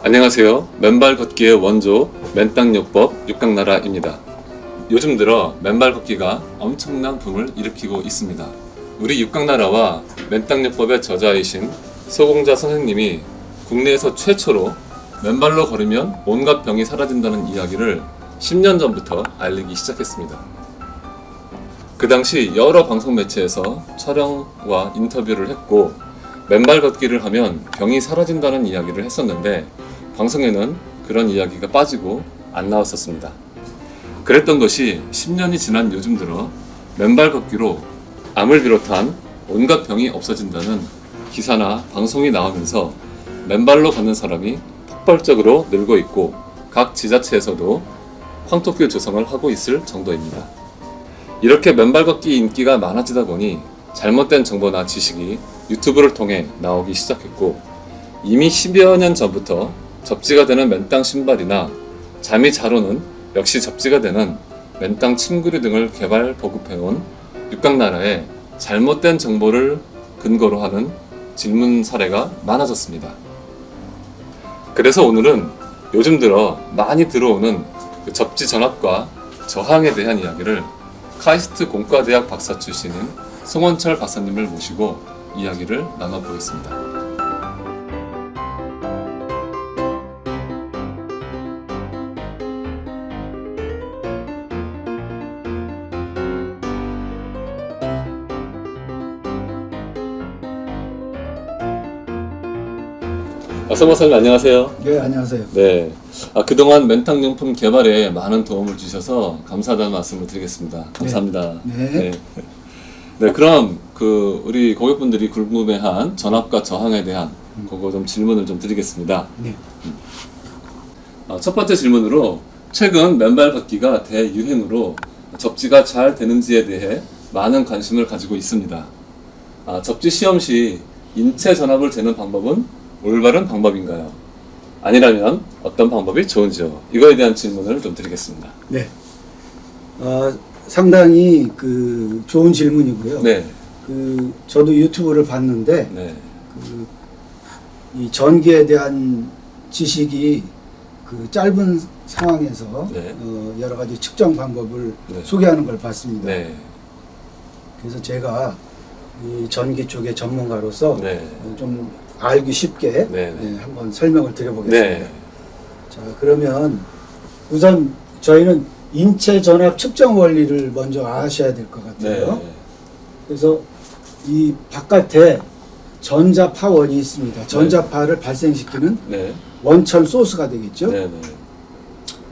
안녕하세요. 맨발 걷기의 원조 맨땅요법 육각나라입니다. 요즘 들어 맨발 걷기가 엄청난 붐을 일으키고 있습니다. 우리 육각나라와 맨땅요법의 저자이신 소공자 선생님이 국내에서 최초로 맨발로 걸으면 온갖 병이 사라진다는 이야기를 10년 전부터 알리기 시작했습니다. 그 당시 여러 방송 매체에서 촬영과 인터뷰를 했고 맨발 걷기를 하면 병이 사라진다는 이야기를 했었는데 방송에는 그런 이야기가 빠지고 안 나왔었습니다. 그랬던 것이 10년이 지난 요즘 들어 맨발 걷기로 암을 비롯한 온갖 병이 없어진다는 기사나 방송이 나오면서 맨발로 걷는 사람이 폭발적으로 늘고 있고 각 지자체에서도 황토길 조성을 하고 있을 정도입니다. 이렇게 맨발 걷기 인기가 많아지다 보니 잘못된 정보나 지식이 유튜브를 통해 나오기 시작했고 이미 10여 년 전부터 접지가 되는 맨땅 신발이나 잠이 잘 오는 역시 접지가 되는 맨땅 침구류 등을 개발 보급해온 육각나라의 잘못된 정보를 근거로 하는 질문 사례가 많아졌습니다. 그래서 오늘은 요즘 들어 많이 들어오는 접지 전압과 저항에 대한 이야기를 카이스트 공과대학 박사 출신인 송원철 박사님을 모시고 이야기를 나눠보겠습니다. 송 박사님 안녕하세요. 네, 안녕하세요. 네, 그동안 맨땅용품 개발에 많은 도움을 주셔서 감사하다는 말씀을 드리겠습니다. 감사합니다. 네. 네, 그럼 우리 고객분들이 궁금해한 전압과 저항에 대한 그거 좀 질문을 좀 드리겠습니다. 네. 첫 번째 질문으로 최근 맨발 걷기가 대유행으로 접지가 잘 되는지에 대해 많은 관심을 가지고 있습니다. 접지 시험 시 인체 전압을 재는 방법은 올바른 방법인가요? 아니라면 어떤 방법이 좋은지요? 이거에 대한 질문을 좀 드리겠습니다. 네. 상당히 좋은 질문이고요. 네. 저도 유튜브를 봤는데 네. 이 전기에 대한 지식이 짧은 상황에서 네. 여러 가지 측정 방법을 네. 소개하는 걸 봤습니다. 네. 그래서 제가 이 전기 쪽의 전문가로서 네. 좀 알기 쉽게 네. 네. 한번 설명을 드려보겠습니다. 네. 자, 그러면 우선 저희는 인체 전압 측정 원리를 먼저 아셔야 될 것 같아요. 네. 그래서 이 바깥에 전자파원이 있습니다. 전자파를 발생시키는 네. 원천 소스가 되겠죠. 네.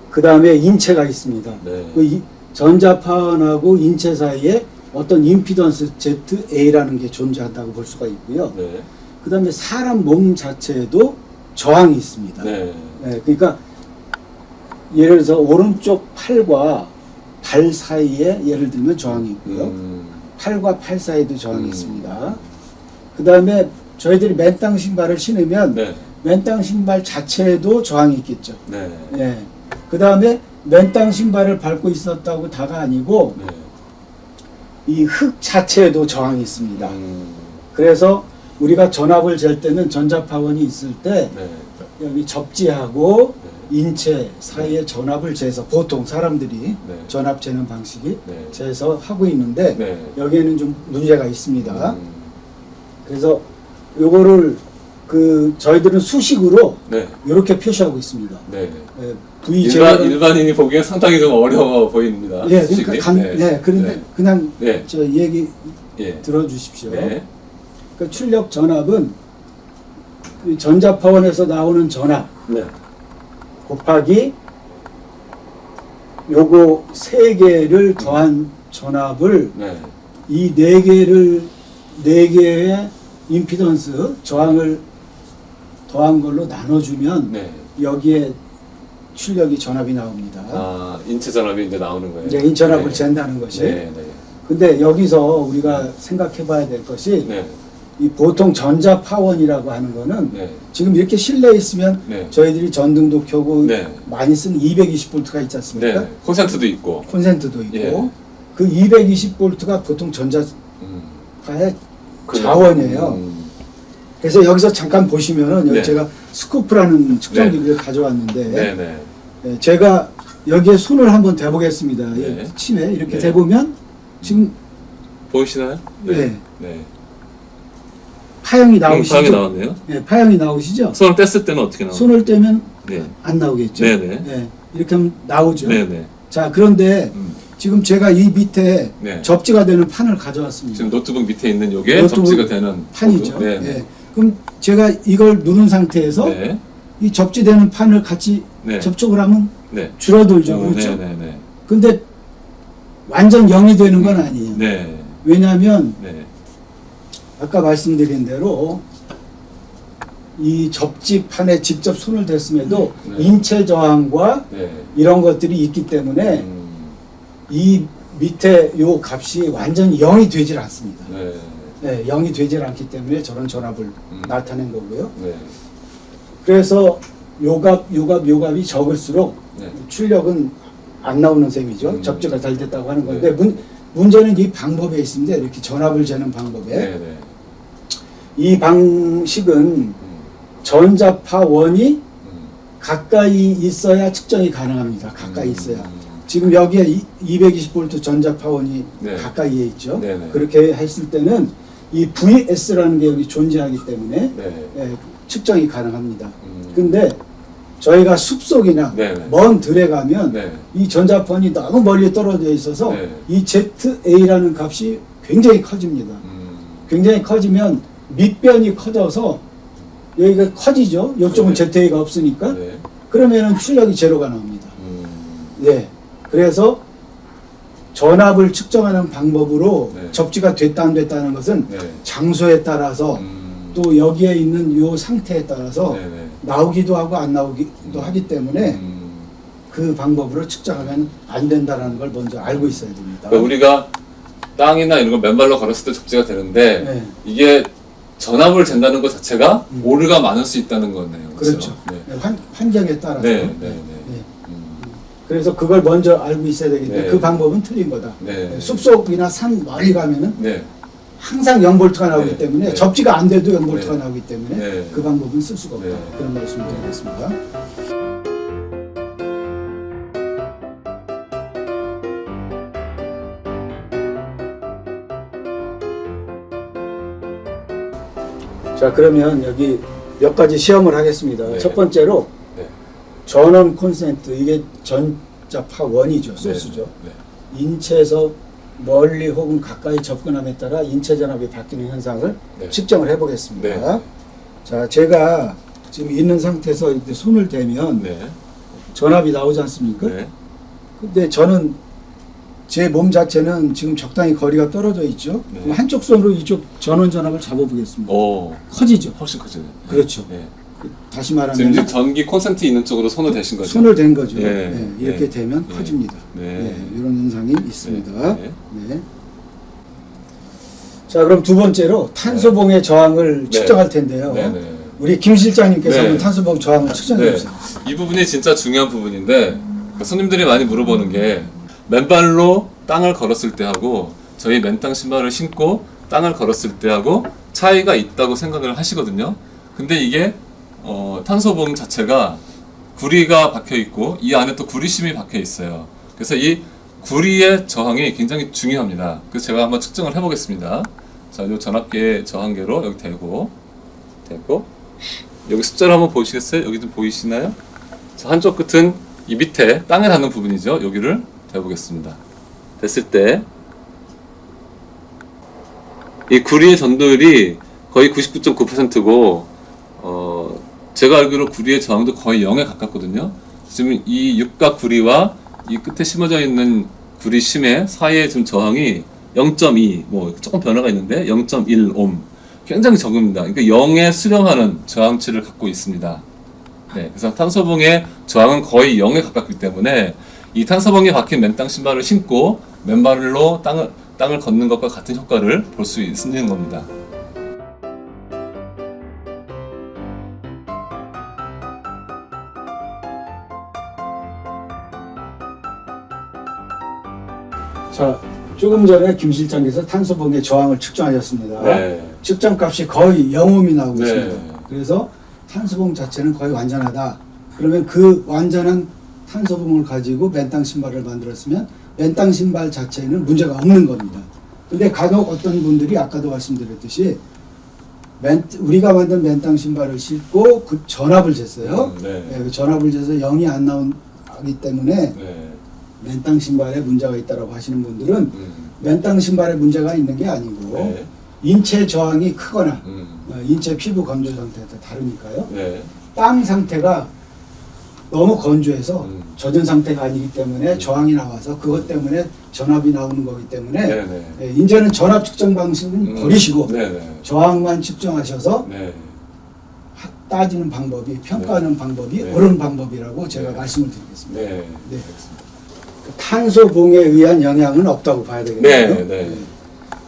그 다음에 인체가 있습니다. 네. 이 전자파원하고 인체 사이에 어떤 임피던스 ZA라는 게 존재한다고 볼 수가 있고요. 네. 그 다음에 사람 몸 자체에도 저항이 있습니다. 네. 네, 그러니까 예를 들어서 오른쪽 팔과 발 사이에 예를 들면 저항이 있고요. 팔과 팔 사이에도 저항이 있습니다. 그 다음에 저희들이 맨땅 신발을 신으면 네. 맨땅 신발 자체에도 저항이 있겠죠. 네. 네. 그 다음에 맨땅 신발을 밟고 있었다고 다가 아니고 네. 이 흙 자체에도 저항이 있습니다. 그래서 우리가 전압을 잴 때는 전자파원이 있을 때 네. 여기 접지하고 네. 인체 사이에 전압을 재서 보통 사람들이 네. 전압 재는 방식이 네. 재서 하고 있는데 네. 여기에는 좀 문제가 있습니다. 그래서 요거를 저희들은 수식으로 네. 이렇게 표시하고 있습니다. 네. 일반인이 보기엔 상당히 좀 어려워 보입니다. 예, 그러니까 그런데 네. 그냥 네. 저 얘기 예. 들어주십시오. 네. 그 출력 전압은 그 전자파원에서 나오는 전압 네. 곱하기 요거 3개를 더한 전압을 네. 이 4개의 임피던스 저항을 더한 걸로 나눠주면 네. 여기에 출력이 전압이 나옵니다. 인체 전압이 이제 나오는 거예요. 이제 인전압을 네. 잰다는 것이. 네. 네. 근데 여기서 우리가 생각해 봐야 될 것이 네. 이 보통 전자파원이라고 하는 거는 네. 지금 이렇게 실내에 있으면 네. 저희들이 전등도 켜고 네. 많이 쓰는 220V가 있지 않습니까? 네. 콘센트도 있고. 콘센트도 있고 예. 그 220V가 보통 전자파의 그래요. 자원이에요. 그래서 여기서 잠깐 보시면은 여기 네. 제가 스코프라는 측정기를 가져왔는데 네네. 네, 제가 여기에 손을 한번 대보겠습니다. 네. 침에 이렇게 네. 대보면 지금 보이시나요? 네. 네. 파형이 나오시죠? 파형이 나왔네요. 네, 파형이 나오시죠? 손을 뗐을 때는 어떻게 나와요? 손을 떼면 네. 안 나오겠죠? 네네. 네, 이렇게 하면 나오죠? 네네. 자, 그런데 지금 제가 이 밑에 네. 접지가 되는 판을 가져왔습니다. 지금 노트북 밑에 있는 요게 노트북 접지가 되는 판이죠. 코드. 네. 네. 그럼 제가 이걸 누른 상태에서 네. 이 접지되는 판을 같이 네. 접촉을 하면 네. 줄어들죠. 그렇죠? 네네네. 근데 완전 0이 되는 건 아니에요. 네. 왜냐하면 네. 아까 말씀드린 대로 이 접지판에 직접 손을 댔음에도 네. 인체 저항과 네. 이런 것들이 있기 때문에 음, 이 밑에 요 값이 완전히 0이 되질 않습니다. 네. 네, 0이 되질 않기 때문에 저런 전압을 음. 나타낸 거고요. 네. 그래서 요값이 적을수록 네. 출력은 안 나오는 셈이죠. 접지가 잘 됐다고 하는 건데 네. 문제는 이 방법에 있습니다. 이렇게 전압을 재는 방법에. 네. 이 방식은 음, 전자파 원이 음. 가까이 있어야 측정이 가능합니다. 가까이 있어야. 음. 지금 여기에 220V 전자파원이 네. 가까이에 있죠. 네네. 그렇게 했을 때는 이 VS라는 게 여기 존재하기 때문에 네. 예, 측정이 가능합니다. 음. 근데 저희가 숲속이나 네네. 먼 들에 가면 네. 이 전자판이 너무 멀리 떨어져 있어서 네. 이 ZA라는 값이 굉장히 커집니다. 굉장히 커지면 밑변이 커져서 여기가 커지죠. 이쪽은 네. ZA가 없으니까. 네. 그러면은 출력이 제로가 나옵니다. 음. 네. 그래서 전압을 측정하는 방법으로 네. 접지가 됐다 안 됐다는 것은 네. 장소에 따라서 또 여기에 있는 요 상태에 따라서 네네. 나오기도 하고 안 나오기도 하기 때문에 그 방법으로 측정하면 안 된다는 걸 먼저 알고 있어야 됩니다. 그러니까 우리가 땅이나 이런 거 맨발로 걸었을 때 접지가 되는데 네. 이게 전압을 잰다는 것 자체가 오류가 많을 수 있다는 거네요. 그렇죠. 네. 네, 환경에 따라서. 네, 네, 네. 네. 음. 그래서 그걸 먼저 알고 있어야 되겠는데 네. 그 방법은 틀린 거다. 네. 숲속이나 산 멀리 가면은 네. 항상 0볼트가 나오기 네. 때문에 네. 접지가 안 돼도 0볼트가 네. 나오기 때문에 네. 그 방법은 쓸 수가 없다. 네. 그런 말씀을 드리겠습니다. 자, 그러면 여기 몇 가지 시험을 하겠습니다. 네. 첫 번째로 네. 전원 콘센트, 이게 전자파 원이죠, 소스죠. 네. 인체에서 멀리 혹은 가까이 접근함에 따라 인체 전압이 바뀌는 현상을 네. 측정을 해보겠습니다. 네. 자, 제가 지금 있는 상태에서 이렇게 손을 대면 네. 전압이 나오지 않습니까? 네. 근데 저는 제 몸 자체는 지금 적당히 거리가 떨어져 있죠. 네. 그럼 한쪽 손으로 이쪽 전원 전압을 잡아보겠습니다. 오. 커지죠. 훨씬 커지네. 그렇죠. 네. 다시 지금 말하면 이제 전기 콘센트 있는 쪽으로 손을 대신 거죠. 손을 댄 거죠. 네. 네, 이렇게 네. 되면 네. 커집니다. 네. 네, 이런 현상이 있습니다. 네. 네. 자, 그럼 두 번째로 탄소봉의 저항을 네. 측정할 텐데요. 네. 네. 우리 김 실장님께서 네. 한번 탄소봉 저항을 측정해 네. 주세요. 이 부분이 진짜 중요한 부분인데 그러니까 손님들이 많이 물어보는 게 맨발로 땅을 걸었을 때 하고 저희 맨땅 신발을 신고 땅을 걸었을 때 하고 차이가 있다고 생각을 하시거든요. 근데 이게 탄소봉 자체가 구리가 박혀 있고 이 안에 또 구리심이 박혀 있어요. 그래서 이 구리의 저항이 굉장히 중요합니다. 그래서 제가 한번 측정을 해보겠습니다. 자, 이 전압계 저항계로 여기 대고 여기 숫자를 한번 보시겠어요? 여기 좀 보이시나요? 자, 한쪽 끝은 이 밑에 땅에 닿는 부분이죠. 여기를 대보겠습니다. 됐을 때 이 구리의 전도율이 거의 99.9%고 제가 알기로 구리의 저항도 거의 0에 가깝거든요. 지금 이 육각 구리와 이 끝에 심어져 있는 구리 심의 사이의 지금 저항이 0.2, 뭐 조금 변화가 있는데 0.1옴, 굉장히 적습니다. 그러니까 0에 수렴하는 저항치를 갖고 있습니다. 네, 그래서 탄소봉의 저항은 거의 0에 가깝기 때문에 이 탄소봉에 박힌 맨땅 신발을 신고 맨발로 땅을 걷는 것과 같은 효과를 볼 수 있는 겁니다. 자, 조금 전에 김 실장께서 탄소봉의 저항을 측정하셨습니다. 네. 측정값이 거의 0옴이 나오고 네. 있습니다. 그래서 탄소봉 자체는 거의 완전하다. 그러면 그 완전한 탄소봉을 가지고 맨땅 신발을 만들었으면 맨땅 신발 자체에는 문제가 없는 겁니다. 근데 간혹 어떤 분들이 아까도 말씀드렸듯이 우리가 만든 맨땅 신발을 신고 그 전압을 쟀어요. 네. 네, 그 전압을 재서 0이 안 나오기 때문에 네. 맨땅 신발에 문제가 있다고 하시는 분들은 맨땅 신발에 문제가 있는 게 아니고 네. 인체 저항이 크거나 음. 인체 피부 건조 상태가 다르니까요. 네. 땅 상태가 너무 건조해서 음. 젖은 상태가 아니기 때문에 저항이 나와서 그것 때문에 전압이 나오는 거기 때문에 네네. 예, 이제는 전압 측정 방식은 버리시고 네네. 저항만 측정하셔서 네. 따지는 방법이 평가하는 방법이 네. 옳은 방법이라고 제가 네. 말씀을 드리겠습니다. 네. 네. 알겠습니다. 탄소봉에 의한 영향은 없다고 봐야 되겠네요. 네, 네.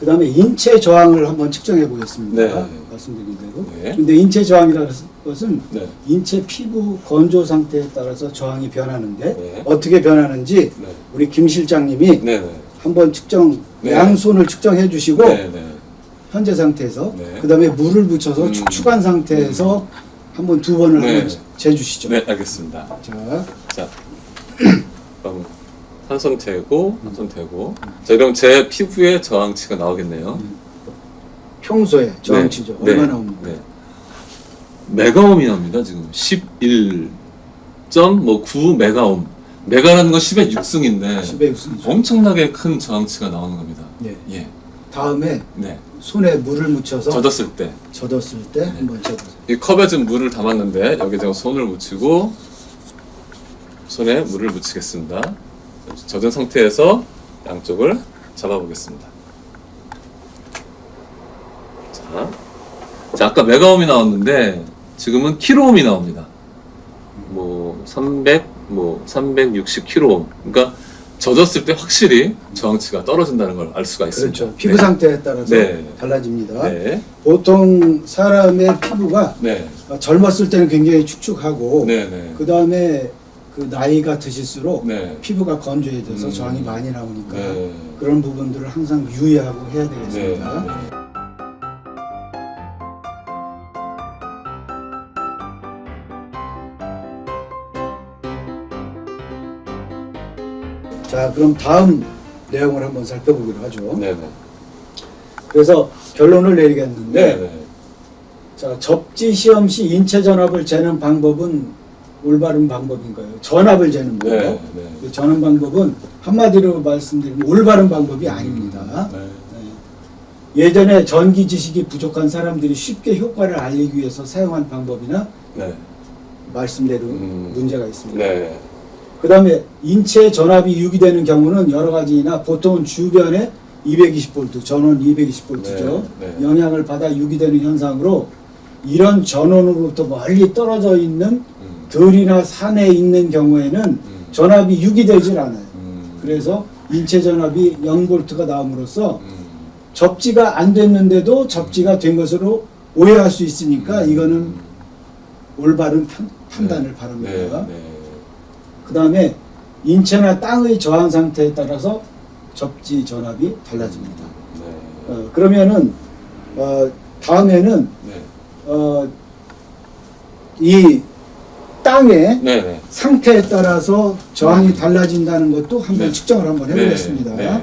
그 다음에 인체 저항을 한번 측정해 보겠습니다. 네. 말씀드린 대로. 네. 근데 인체 저항이라는 것은 네. 인체 피부 건조 상태에 따라서 저항이 변하는데 네. 어떻게 변하는지 네. 우리 김 실장님이 네네. 한번 네. 양손을 측정해 주시고 네네. 현재 상태에서 네. 그 다음에 물을 묻혀서 축축한 상태에서 한번 두 번을 네. 한번 재주시죠. 네, 알겠습니다. 자, 자, 그럼 한 손 대고, 한 손 대고. 자, 그럼 제 피부에 저항치가 나오겠네요. 평소에 저항치죠. 네. 얼마나 네. 옵니까? 네. 메가옴이 나옵니다, 지금. 11.9 메가옴. 메가라는 건 10의 6승인데 10의 6승이죠. 엄청나게 큰 저항치가 나오는 겁니다. 네. 예. 다음에 네. 손에 물을 묻혀서 젖었을 때. 젖었을 때 한번 재보세요. 이 컵에 지금 물을 담았는데 여기 제가 손을 묻히고 손에 물을 묻히겠습니다. 젖은 상태에서 양쪽을 잡아보겠습니다. 자, 아까 메가옴이 나왔는데 지금은 킬로옴이 나옵니다. 뭐 360 킬로옴. 그러니까 젖었을 때 확실히 저항치가 떨어진다는 걸 알 수가 있습니다. 그렇죠. 피부 상태에 따라서 네. 달라집니다. 네. 보통 사람의 피부가 네. 젊었을 때는 굉장히 축축하고 네. 네. 그 다음에 그 나이가 드실수록 네. 피부가 건조해져서 저항이 많이 나오니까 네. 그런 부분들을 항상 유의하고 해야 되겠습니다. 네. 자, 그럼 다음 내용을 한번 살펴보기로 하죠. 네. 네. 그래서 결론을 내리겠는데 네. 자, 접지 시험 시 인체 전압을 재는 방법은 올바른 방법인가요? 전압을 재는 거. 네. 네. 그 재는 방법은 한마디로 말씀드리면 올바른 방법이 아닙니다. 네. 예전에 전기 지식이 부족한 사람들이 쉽게 효과를 알리기 위해서 사용한 방법이나 네. 말씀대로 문제가 있습니다. 네. 그 다음에 인체 전압이 유기되는 경우는 여러 가지나 보통은 주변에 220V, 전원 220V죠. 네. 영향을 받아 유기되는 현상으로 이런 전원으로부터 멀리 떨어져 있는 들이나 산에 있는 경우에는 전압이 유기되질 않아요. 그래서 인체 전압이 0V가 나옴으로써 접지가 안 됐는데도 접지가 된 것으로 오해할 수 있으니까 이거는 올바른 판단을 바랍니다. 그 다음에 인체나 땅의 저항 상태에 따라서 접지 전압이 달라집니다. 그러면은 다음에는 이 땅의 상태에 따라서 저항이 달라진다는 것도 한번 측정을 한번 해보겠습니다.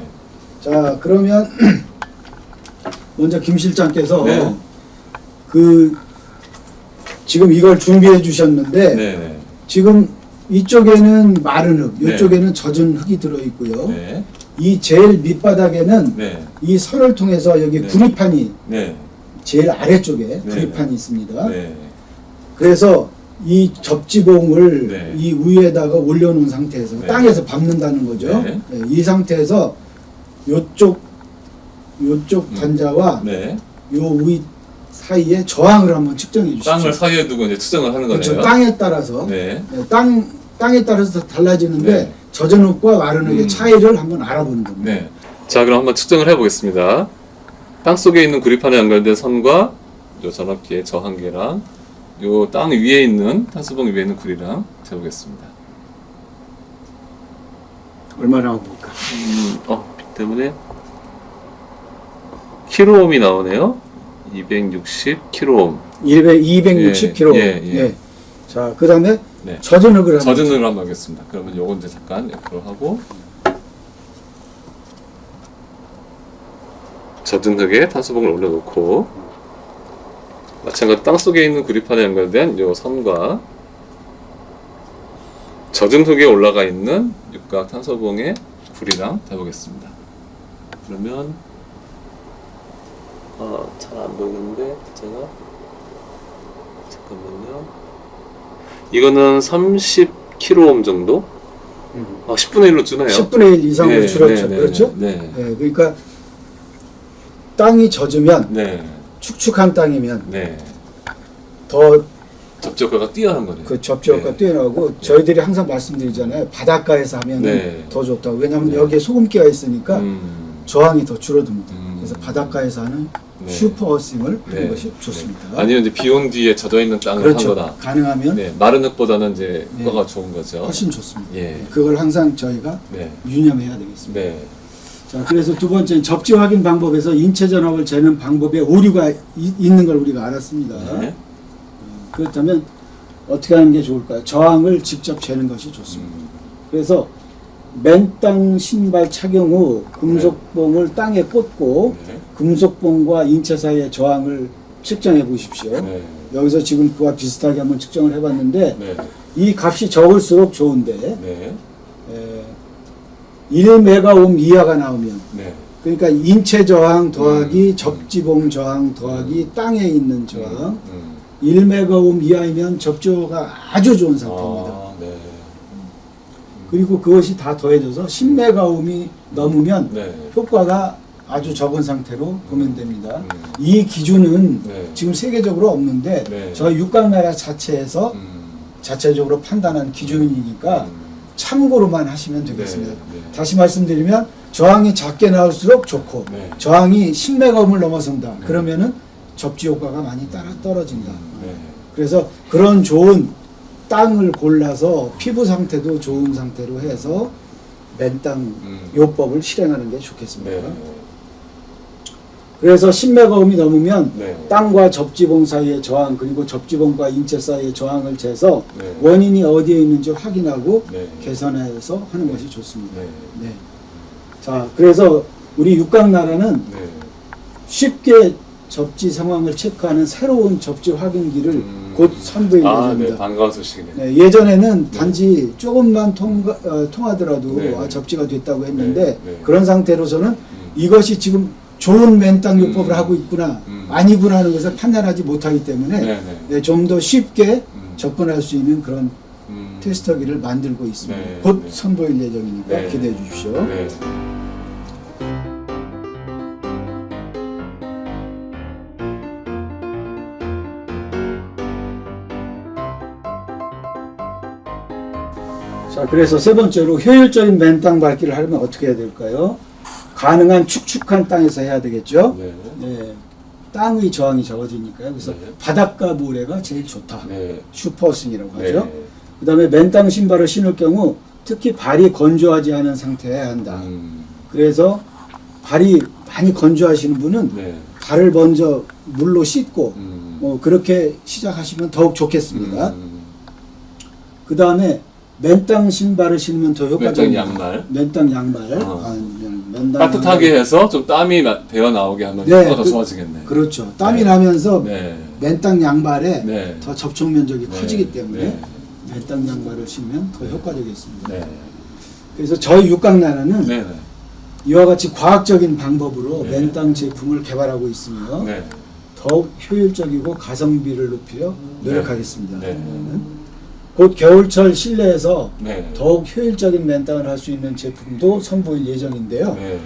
자, 그러면 먼저 김 실장께서 그 지금 이걸 준비해 주셨는데 지금 이쪽에는 마른 흙, 이쪽에는 젖은 흙이 들어 있고요. 이 제일 밑바닥에는 이 선을 통해서 여기 구리판이 제일 아래쪽에 구리판이 있습니다. 그래서 이 접지봉을 이 위에다가 올려놓은 상태에서 땅에서 밟는다는 거죠. 이 상태에서 요쪽 단자와 요 위 사이에 저항을 한번 측정해 주시죠. 땅을 사이에 두고 이제 측정을 하는 거네요. 그렇죠. 땅에 따라서 땅에 따라서 달라지는데 젖은 흙과 마른 흙의 차이를 한번 알아보는 겁니다. 자, 그럼 한번 측정을 해보겠습니다. 땅 속에 있는 구리판에 연결된 선과 요 전압기의 저항계랑 요 땅 위에 있는 탄소봉 위에 있는 구리랑 재보겠습니다. 얼마나 볼까? 빛 때문에 킬로옴이 나오네요. 260kΩ. 260kg. 예. 자, 그 다음에 네. 젖은 흙을 젖은 흙을 한번 하겠습니다. 그러면 요건 이제 잠깐 옆으로 하고 젖은 흙에 탄소봉을 올려놓고 마찬가지로 땅속에 있는 구리판에 연결된 요 선과 젖은 흙에 올라가 있는 육각 탄소봉의 불이랑 재보겠습니다. 그러면 잘 안 보이는데 제가 잠깐만요. 이거는 30kΩ 정도? 10분의 1로 주네요. 10분의 1 이상으로 네, 줄었죠. 네, 그렇죠? 네. 네, 그러니까 땅이 젖으면 네. 축축한 땅이면 네. 더 접촉가가 뛰어난 거네요. 그 접촉가 네. 뛰어나고 저희들이 항상 말씀드리잖아요. 바닷가에서 하면 네. 더 좋다고. 왜냐하면 네. 여기에 소금기가 있으니까 저항이 더 줄어듭니다. 그래서 바닷가에서 하는 네. 슈퍼어싱을 하는 네. 것이 좋습니다. 네. 아니면 이제 비 온 뒤에 젖어 있는 땅을 그렇죠. 하거나 가능하면 네. 마른 흙보다는 이제 네. 효과가 좋은 거죠. 훨씬 좋습니다. 예. 그걸 항상 저희가 네. 유념해야 되겠습니다. 네. 자, 그래서 두 번째 접지 확인 방법에서 인체 전압을 재는 방법에 오류가 있는 걸 우리가 알았습니다. 네. 그렇다면 어떻게 하는 게 좋을까요? 저항을 직접 재는 것이 좋습니다. 그래서 맨땅 신발 착용 후 금속봉을 땅에 꽂고 네. 금속봉과 인체 사이의 저항을 측정해 보십시오. 네. 여기서 지금 그와 비슷하게 한번 측정을 해봤는데 네. 이 값이 적을수록 좋은데 네. 1메가옴 이하가 나오면 네. 그러니까 인체 저항 더하기 접지봉 저항 더하기 땅에 있는 저항 1메가옴 이하이면 접조가 아주 좋은 상태입니다. 아, 네. 그리고 그것이 다 더해져서 10메가옴이 넘으면 네. 효과가 아주 적은 상태로 보면 됩니다. 이 기준은 네. 지금 세계적으로 없는데 네. 저희 육각나라 자체에서 자체적으로 판단한 기준이니까 참고로만 하시면 되겠습니다. 네. 네. 다시 말씀드리면 저항이 작게 나올수록 좋고 네. 저항이 10메가옴을 넘어선다. 그러면은 접지 효과가 많이 떨어진다. 네. 그래서 그런 좋은 땅을 골라서 피부 상태도 좋은 상태로 해서 맨땅 요법을 실행하는 게 좋겠습니다. 네. 그래서 10메가옴이 넘으면 네. 땅과 접지봉 사이의 저항 그리고 접지봉과 인체 사이의 저항을 재서 네. 원인이 어디에 있는지 확인하고 네. 개선해서 하는 것이 좋습니다. 네. 네. 자, 그래서 우리 육각나라는 네. 쉽게 접지 상황을 체크하는 새로운 접지 확인기를 곧 선보일 예정입니다. 네. 반가운 소식이네요. 네, 예전에는 단지 조금만 통하더라도 네. 접지가 됐다고 했는데 네. 네. 그런 상태로서는 이것이 지금 좋은 맨땅 요법을 하고 있구나 아니구나 하는 것을 판단하지 못하기 때문에 네. 네. 좀 더 쉽게 접근할 수 있는 그런 테스터기를 만들고 있습니다. 네. 곧 네. 선보일 예정이니까 네. 기대해 주십시오. 네. 자, 그래서 세 번째로 효율적인 맨땅 밟기를 하려면 어떻게 해야 될까요? 가능한 축축한 땅에서 해야 되겠죠. 네. 네. 땅의 저항이 적어지니까요. 그래서 네. 바닷가 모래가 제일 좋다. 네. 슈퍼스윙이라고 하죠. 네. 그 다음에 맨땅 신발을 신을 경우 특히 발이 건조하지 않은 상태여야 한다. 그래서 발이 많이 건조하시는 분은 네. 발을 먼저 물로 씻고 그렇게 시작하시면 더욱 좋겠습니다. 그 다음에 맨땅 신발을 신으면 더 효과적입니다. 맨땅 양말. 맨땅 양말. 맨땅 따뜻하게 양말. 해서 좀 땀이 배어 나오게 하면 네, 효과가 더 좋아지겠네. 그렇죠. 땀이 네. 나면서 네. 맨땅 양말에 네. 더 접촉 면적이 네. 커지기 때문에 네. 맨땅 양말을 신으면 더 효과적이겠습니다. 네. 그래서 저희 육각나라는 네. 이와 같이 과학적인 방법으로 네. 맨땅 제품을 개발하고 있으며 네. 더욱 효율적이고 가성비를 높이려 노력하겠습니다. 네. 곧 겨울철 실내에서 네. 더욱 효율적인 맨땅을 할 수 있는 제품도 선보일 예정인데요. 네.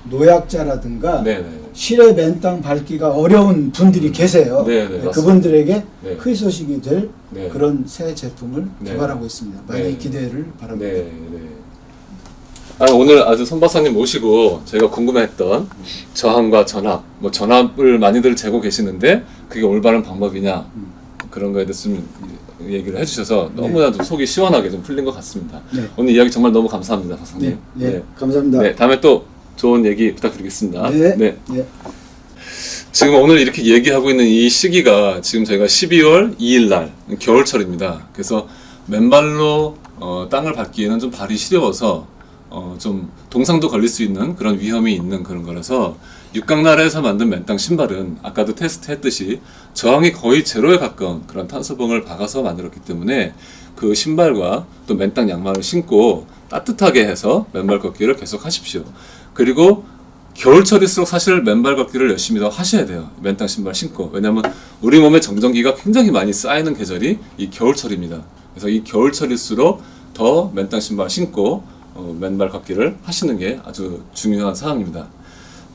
노약자라든가 네. 네. 실내 맨땅 밟기가 어려운 분들이 계세요. 네, 네, 그분들에게 네. 희소식이 될 네. 그런 새 제품을 네. 개발하고 있습니다. 많이 네. 기대를 바랍니다. 네. 네. 오늘 아주 손 박사님 모시고 저희가 궁금했던 저항과 전압, 뭐 전압을 많이들 재고 계시는데 그게 올바른 방법이냐 그런 거에 대해서 좀 얘기를 해주셔서 너무나도 속이 시원하게 좀 풀린 것 같습니다. 네. 오늘 이야기 정말 너무 감사합니다, 박사님. 네. 감사합니다. 네, 다음에 또 좋은 얘기 부탁드리겠습니다. 네. 네. 네. 지금 오늘 이렇게 얘기하고 있는 이 시기가 지금 저희가 12월 2일 날 겨울철입니다. 그래서 맨발로 땅을 밟기에는 좀 발이 시려워서 좀 동상도 걸릴 수 있는 그런 위험이 있는 그런 거라서 육각나라에서 만든 맨땅 신발은 아까도 테스트 했듯이 저항이 거의 제로에 가까운 그런 탄소봉을 박아서 만들었기 때문에 그 신발과 또 맨땅 양말을 신고 따뜻하게 해서 맨발 걷기를 계속 하십시오. 그리고 겨울철일수록 사실 맨발 걷기를 열심히 더 하셔야 돼요. 맨땅 신발 신고. 왜냐하면 우리 몸에 정전기가 굉장히 많이 쌓이는 계절이 이 겨울철입니다. 그래서 이 겨울철일수록 더 맨땅 신발 신고 맨발 걷기를 하시는 게 아주 중요한 사항입니다.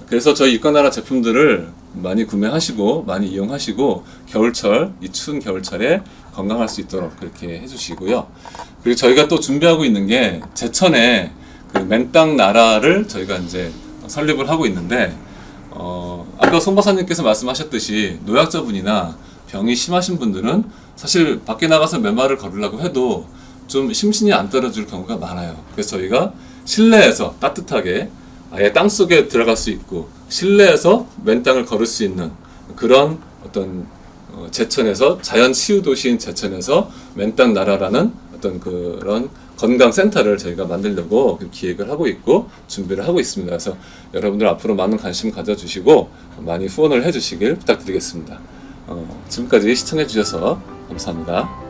그래서 저희 육각나라 제품들을 많이 구매하시고 많이 이용하시고 겨울철, 이 추운 겨울철에 건강할 수 있도록 그렇게 해주시고요. 그리고 저희가 또 준비하고 있는 게 제천에 그 맨땅 나라를 저희가 이제 설립을 하고 있는데 아까 송 박사님께서 말씀하셨듯이 노약자분이나 병이 심하신 분들은 사실 밖에 나가서 맨발을 걸으려고 해도 좀 심신이 안 떨어질 경우가 많아요. 그래서 저희가 실내에서 따뜻하게 아예 땅 속에 들어갈 수 있고 실내에서 맨땅을 걸을 수 있는 그런 어떤 제천에서 자연 치유 도시인 제천에서 맨땅 나라라는 어떤 그런 건강 센터를 저희가 만들려고 기획을 하고 있고 준비를 하고 있습니다. 그래서 여러분들 앞으로 많은 관심 가져주시고 많이 후원을 해주시길 부탁드리겠습니다. 지금까지 시청해 주셔서 감사합니다.